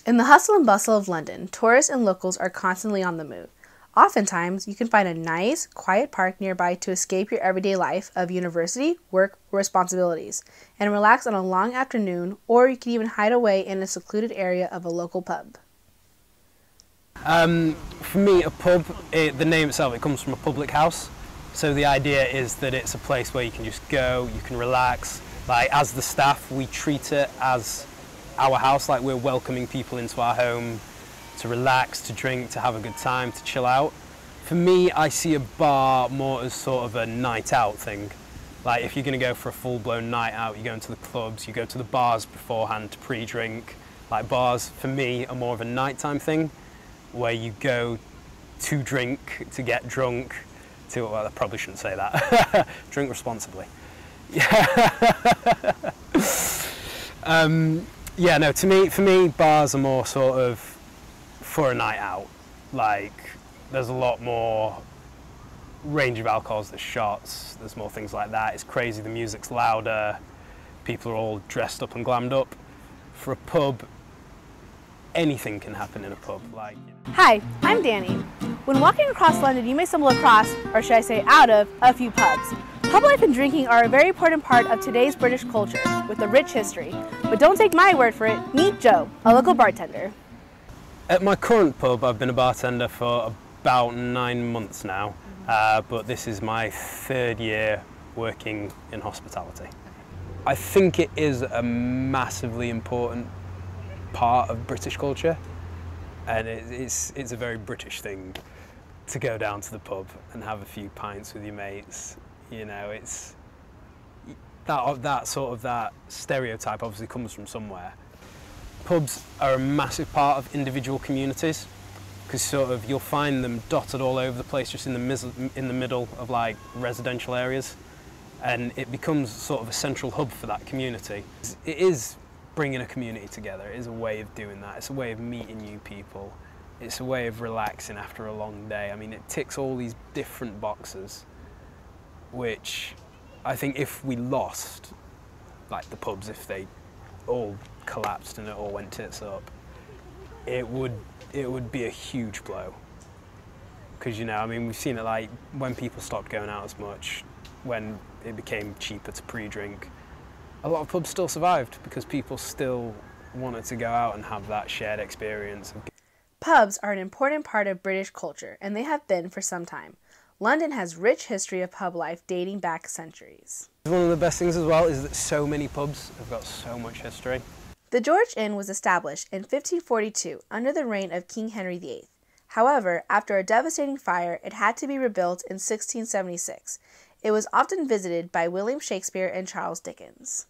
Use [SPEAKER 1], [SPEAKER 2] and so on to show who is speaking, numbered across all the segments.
[SPEAKER 1] In the hustle and bustle of London, tourists and locals are constantly on the move. Oftentimes, you can find a nice, quiet park nearby to escape your everyday life of university, work, or responsibilities, and relax on a long afternoon, or you can even hide away in a secluded area of a local pub.
[SPEAKER 2] For me, a pub, the name itself, it comes from a public house. So the idea is that it's a place where you can just go, you can relax. Like, as the staff, we treat it as our house, like we're welcoming people into our home to relax, to drink, to have a good time, to chill out. For me, I see a bar more as sort of a night out thing. Like, if you're going to go for a full-blown night out, you go into the clubs, you go to the bars beforehand to pre-drink. Like, bars, for me, are more of a nighttime thing, where you go to drink, to get drunk, to, well, I probably shouldn't say that. Drink responsibly. Yeah. Yeah, no, for me, bars are more sort of for a night out. Like, there's a lot more range of alcohols, there's shots, there's more things like that. It's crazy, the music's louder, people are all dressed up and glammed up. For a pub, anything can happen in a pub. Like,
[SPEAKER 1] Hi, I'm Dani. When walking across London, you may stumble across, or should I say out of, a few pubs. Pub life and drinking are a very important part of today's British culture, with a rich history. But don't take my word for it, meet Joe, a local bartender.
[SPEAKER 2] At my current pub, I've been a bartender for about 9 months now, but this is my 3rd year working in hospitality. I think it is a massively important part of British culture, and it's a very British thing to go down to the pub and have a few pints with your mates. You know, it's that stereotype obviously comes from somewhere. Pubs are a massive part of individual communities, because sort of you'll find them dotted all over the place, just in the middle of like residential areas, and it becomes sort of a central hub for that community. It is bringing a community together. It is a way of doing that. It's a way of meeting new people. It's a way of relaxing after a long day. I mean, it ticks all these different boxes, which I think if we lost, like the pubs, if they all collapsed and it all went tits up, it would be a huge blow. Because, you know, I mean, we've seen it, like when people stopped going out as much, when it became cheaper to pre-drink, a lot of pubs still survived because people still wanted to go out and have that shared experience.
[SPEAKER 1] Pubs are an important part of British culture, and they have been for some time. London has rich history of pub life dating back centuries.
[SPEAKER 2] One of the best things as well is that so many pubs have got so much history.
[SPEAKER 1] The George Inn was established in 1542 under the reign of King Henry VIII. However, after a devastating fire, it had to be rebuilt in 1676. It was often visited by William Shakespeare and Charles Dickens.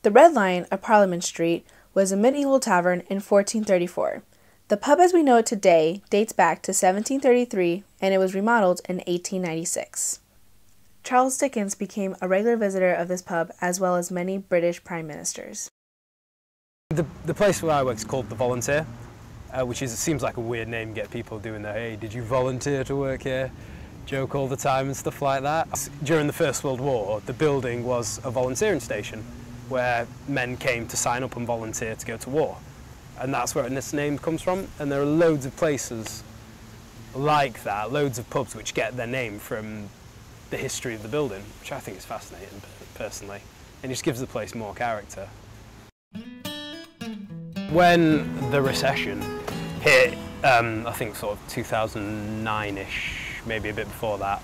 [SPEAKER 1] The Red Lion of Parliament Street was a medieval tavern in 1434. The pub as we know it today dates back to 1733, and it was remodeled in 1896. Charles Dickens became a regular visitor of this pub, as well as many British prime ministers.
[SPEAKER 2] The place where I work is called The Volunteer, which seems like a weird name to get people doing the, hey, did you volunteer to work here? Joke all the time and stuff like that. During the First World War, the building was a volunteering station where men came to sign up and volunteer to go to war. And that's where this name comes from. And there are loads of places like that, loads of pubs which get their name from the history of the building, which I think is fascinating, personally. And it just gives the place more character. When the recession hit, I think sort of 2009-ish, maybe a bit before that,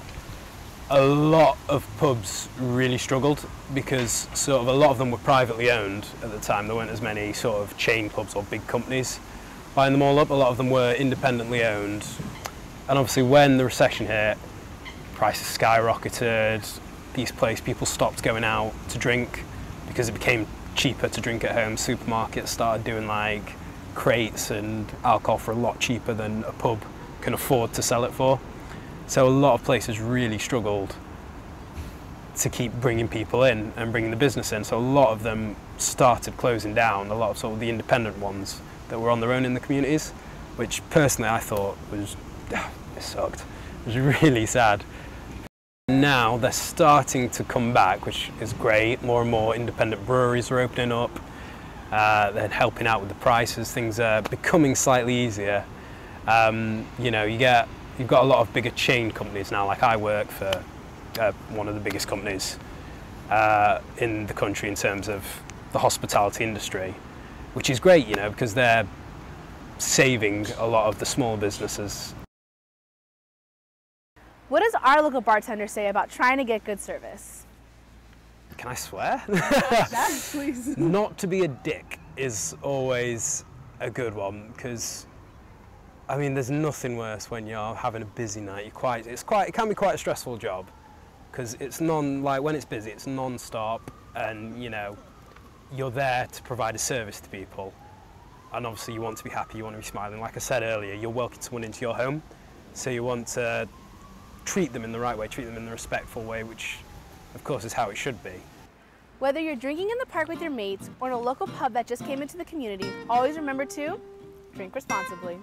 [SPEAKER 2] a lot of pubs really struggled because sort of a lot of them were privately owned at the time. There weren't as many sort of chain pubs or big companies buying them all up. A lot of them were independently owned. And obviously when the recession hit, prices skyrocketed. People stopped going out to drink because it became cheaper to drink at home. Supermarkets started doing like crates and alcohol for a lot cheaper than a pub can afford to sell it for. So a lot of places really struggled to keep bringing people in and bringing the business in. So a lot of them started closing down, a lot of sort of the independent ones that were on their own in the communities, which personally I thought was, it sucked. It was really sad. Now they're starting to come back, which is great. More and more independent breweries are opening up. then helping out with the prices. Things are becoming slightly easier. You know, you've got a lot of bigger chain companies now. Like I work for one of the biggest companies in the country in terms of the hospitality industry, which is great, you know, because they're saving a lot of the small businesses.
[SPEAKER 1] What does our local bartender say about trying to get good service?
[SPEAKER 2] Can I swear?
[SPEAKER 1] Yes, please.
[SPEAKER 2] Not to be a dick is always a good one, because I mean, there's nothing worse when you're having a busy night. It can be quite a stressful job, because it's when it's busy, it's non-stop, and you know, you're there to provide a service to people, and obviously you want to be happy, you want to be smiling. Like I said earlier, you're welcoming someone into your home, so you want to treat them in the right way, treat them in the respectful way, which of course is how it should be.
[SPEAKER 1] Whether you're drinking in the park with your mates or in a local pub that just came into the community, always remember to drink responsibly.